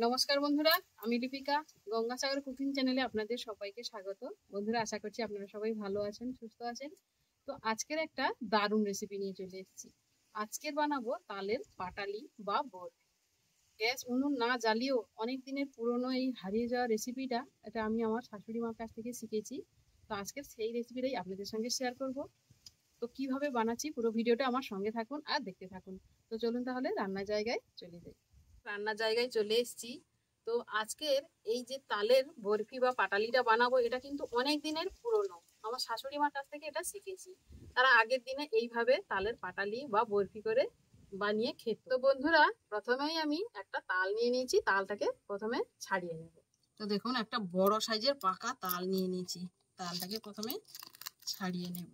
নমস্কার বন্ধুরা, আমি লিপিকা। গঙ্গাসাগর কুকিং চ্যানেলে আপনাদের সবাইকে স্বাগত। বন্ধুরা, আশা করছি আপনারা সবাই ভালো আছেন, সুস্থ আছেন। তো আজকের একটা দারুণ রেসিপি নিয়ে চলে এসেছি। আজকের বানাবো তালের পাটালি বা বরফি। গ্যাস উনুন না জ্বালিয়েও অনেক দিনের পুরনো এই হারিয়ে যাওয়া রেসিপিটা, এটা আমি আমার শাশুড়ি মার কাছ থেকে শিখেছি। তো আজকে সেই রেসিপিটাই আপনাদের সঙ্গে শেয়ার করব। তো কিভাবে বানাচ্ছি পুরো ভিডিওটা আমার সঙ্গে থাকুন আর দেখতে থাকুন। তো চলুন তাহলে রান্নার জায়গায় চলে যাই। রান্নার জায়গায় চলে এসেছি। তো আজকের এই যে তালের বরফি বা পাটালিটা বানাবো, এটা কিন্তু অনেক দিনের পুরনো। আমার শাশুড়ি মার কাছ থেকে এটা শিখেছি। তারা আগের দিনে এইভাবে তালের পাটালি বা বরফি করে বানিয়ে খেত। তো বন্ধুরা, প্রথমেই আমি একটা তাল নিয়ে নিয়েছি। তালটাকে প্রথমে ছাড়িয়ে নেব। তো দেখুন, একটা বড় সাইজের পাকা তাল নিয়ে নিয়েছি। তালটাকে প্রথমে ছাড়িয়ে নেব।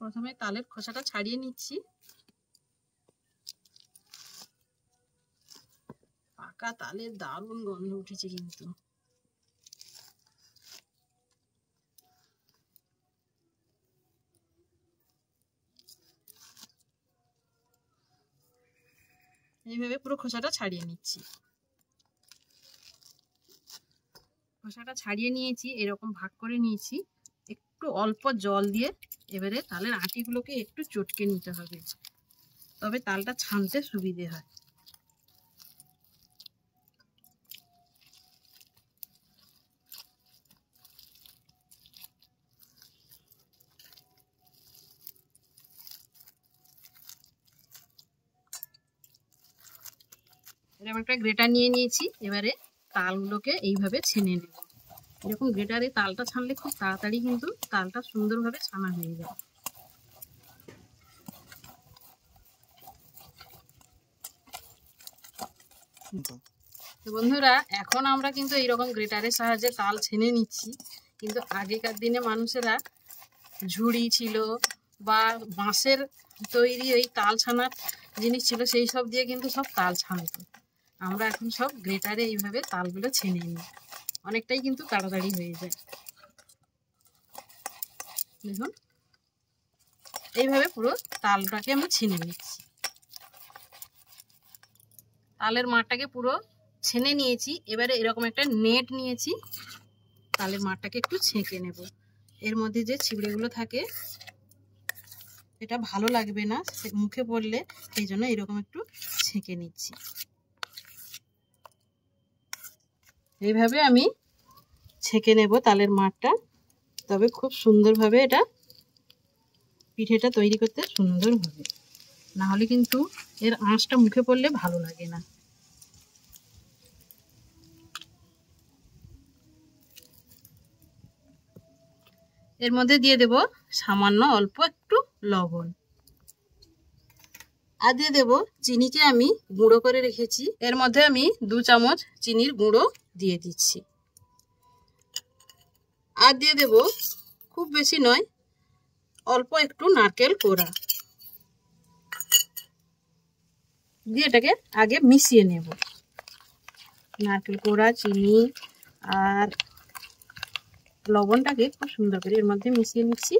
প্রথমে তালের খোসাটা ছাড়িয়ে নিচ্ছি। পাকা তালের দারুণ গন্ধ উঠেছে কিন্তু। এইভাবে পুরো খোসাটা ছাড়িয়ে নিচ্ছি। খোসাটা ছাড়িয়ে নিয়েছি, এরকম ভাগ করে নিয়েছি। একটু অল্প জল দিয়ে এবারে তালের আটিগুলোকে একটু চটকে নিতে হবে, তবে তালটা ছানতে সুবিধে হয়। এরকম একটা গ্রেটার নিয়ে নিয়েছি। এবারে তালগুলোকে এইভাবে ছেনে নেব। এরকম গ্রেটারে তালটা ছানলে খুব তাড়াতাড়ি কিন্তু তালটা সুন্দরভাবে ছানা হয়ে যায়। তো বন্ধুরা, এখন আমরা কিন্তু এইরকম গ্রেটারের সাহায্যে তাল ছেনে নিচ্ছি, কিন্তু আগেকার দিনে মানুষেরা ঝুড়ি ছিল বা বাঁশের তৈরি ওই তাল ছানার জিনিস ছিল, সেই সব দিয়ে কিন্তু সব তাল ছানত। আমরা এখন সব গ্রেটারে এইভাবে তালগুলো ছেনে নিই, অনেকটাই কিন্তু তাড়াতাড়ি হয়ে যায়। দেখুন, এইভাবে পুরো তালটাকে আমি ছেনে নিচ্ছি। তালের মাঠটাকে পুরো ছেনে নিয়েছি। এবারে এরকম একটা নেট নিয়েছি, তালের মাঠটাকে একটু ছেঁকে নেব। এর মধ্যে যে ছিবড়েগুলো থাকে এটা ভালো লাগবে না মুখে পড়লে, সেই জন্য এরকম একটু ছেঁকে নিচ্ছি। এইভাবে আমি ছেঁকে নেব তালের মাঠটা, তবে খুব সুন্দরভাবে এটা পিঠেটা তৈরি করতে সুন্দর হবে, না হলে কিন্তু এর আঁশটা মুখে পড়লে ভালো লাগে না। এর মধ্যে দিয়ে দেব সামান্য অল্প একটু লবণ, আর দিয়ে দেব চিনিকে আমি গুঁড়ো করে রেখেছি। এর মধ্যে আমি 2 চামচ চিনির গুঁড়ো দিয়ে দিচ্ছি। আর দিয়ে দেব, খুব বেশি নয়, অল্প একটু নারকেল কোড়া দিয়ে এটাকে আগে মিশিয়ে নেব। নারকেল কোড়া, চিনি আর লবণটাকে খুব সুন্দর করে এর মধ্যে মিশিয়ে নিচ্ছি।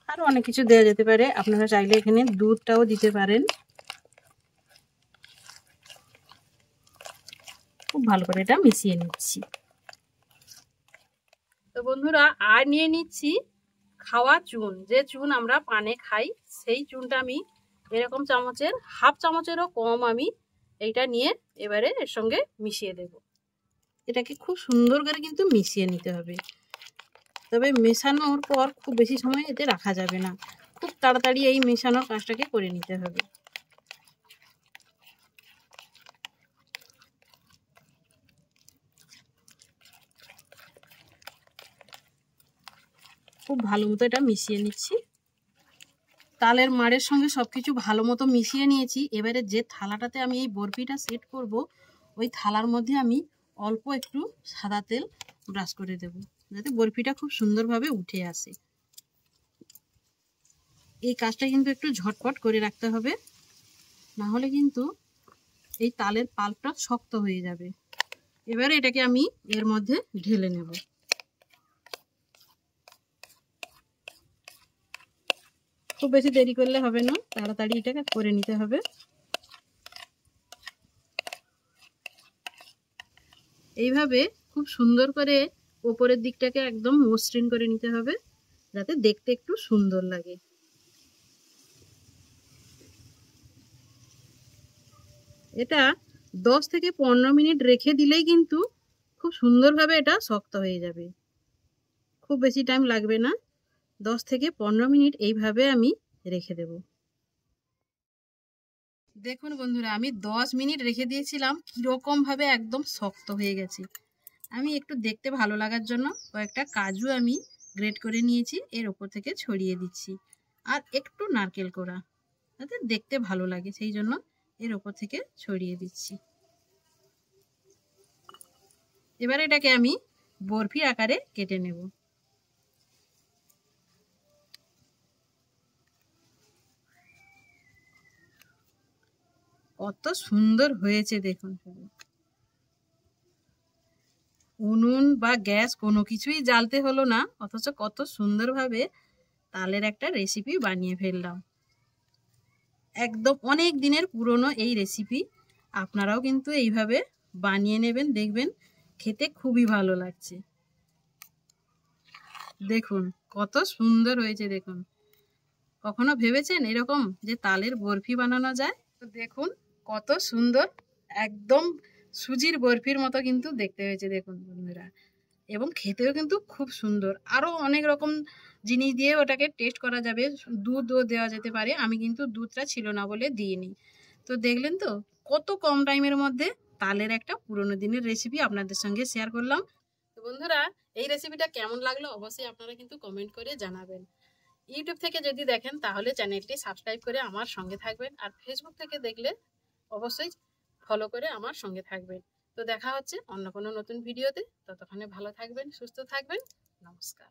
আরো অনেক কিছু দেওয়া যেতে পারে, আপনারা চাইলে এখানে দুধটাও দিতে পারেন। খুব ভালো করে এটা মিশিয়ে নিচ্ছি। তো বন্ধুরা, আর নিয়ে নিচ্ছি খাওয়া চুন, যে চুন আমরা পানে খাই, সেই চুনটা আমি এরকম চামচের হাফ চামচেরও কম আমি এইটা নিয়ে এবারে এর সঙ্গে মিশিয়ে দেব। এটাকে খুব সুন্দর করে কিন্তু মিশিয়ে নিতে হবে, তবে মেশানোর পর খুব বেশি সময় এতে রাখা যাবে না, খুব তাড়াতাড়ি এই মেশানোর কাজটাকে করে নিতে হবে। খুব ভালো মতো এটা মিশিয়ে নিচ্ছি। তালের মাড়ের সঙ্গে সবকিছু ভালো মতো মিশিয়ে নিয়েছি। এবারে যে থালাটাতে আমি এই বরফিটা সেট করব, ওই থালার মধ্যে আমি অল্প একটু সাদা তেল ব্রাশ করে দেব, যাতে বরফিটা খুব সুন্দরভাবে উঠে আসে। এই কাজটা কিন্তু একটু ঝটপট করে রাখতে হবে, না হলে কিন্তু এই তালের পাল্পটা শক্ত হয়ে যাবে। এবারে এটাকে আমি এর মধ্যে ঢেলে নেব। খুব বেশি দেরি করলে হবে না, তাড়াতাড়ি এটাকে করে নিতে হবে। এইভাবে খুব সুন্দর করে উপরের দিকটাকে একদম মসৃণ করে নিতে হবে, যাতে দেখতে একটু সুন্দর লাগে। এটা 10 থেকে 15 মিনিট রেখে দিলেই কিন্তু খুব সুন্দরভাবে এটা শক্ত হয়ে যাবে। খুব বেশি টাইম লাগবে না, 10 থেকে 15 মিনিট এইভাবে আমি রেখে দেব। দেখুন বন্ধুরা, আমি 10 মিনিট রেখে দিয়েছিলাম, কিরকম ভাবে একদম শক্ত হয়ে গেছে। আমি একটু দেখতে ভালো লাগার জন্য কয়েকটা কাজু আমি গ্রেট করে নিয়েছি, এর ওপর থেকে ছড়িয়ে দিচ্ছি। আর একটু নারকেল কোড়া, যাতে দেখতে ভালো লাগে সেই জন্য এর ওপর থেকে ছড়িয়ে দিচ্ছি। এবার এটাকে আমি বরফি আকারে কেটে নেব। কত সুন্দর হয়েছে দেখুন। উনুন বা গ্যাস কোনো কিছুই জ্বালতে হলো না, অথচ কত সুন্দরভাবে তালের একটা রেসিপি বানিয়ে ফেললাম। একদম অনেক দিনের পুরনো এই রেসিপি, আপনারাও কিন্তু এইভাবে বানিয়ে নেবেন, দেখবেন খেতে খুবই ভালো লাগছে। দেখুন কত সুন্দর হয়েছে দেখুন। কখনো ভেবেছেন এরকম যে তালের বরফি বানানো যায়? তো দেখুন কত সুন্দর, একদম সুজির বরফির মতো কিন্তু দেখতে হয়েছে দেখুন বন্ধুরা, এবং খেতেও কিন্তু খুব সুন্দর। আরও অনেক রকম জিনিস দিয়ে ওটাকে টেস্ট করা যাবে, দুধও দেওয়া যেতে পারে, আমি কিন্তু দুধটা ছিল না বলে দিইনি। তো দেখলেন তো কত কম টাইমের মধ্যে তালের একটা পুরোনো দিনের রেসিপি আপনাদের সঙ্গে শেয়ার করলাম। তো বন্ধুরা, এই রেসিপিটা কেমন লাগলো অবশ্যই আপনারা কিন্তু কমেন্ট করে জানাবেন। ইউটিউব থেকে যদি দেখেন তাহলে চ্যানেলটি সাবস্ক্রাইব করে আমার সঙ্গে থাকবেন, আর ফেসবুক থেকে দেখলে অবশ্যই ফলো করে আমার সঙ্গে থাকবেন। তো দেখা হচ্ছে অন্য কোনো নতুন ভিডিওতে, ততক্ষণে ভালো থাকবেন, সুস্থ থাকবেন। নমস্কার।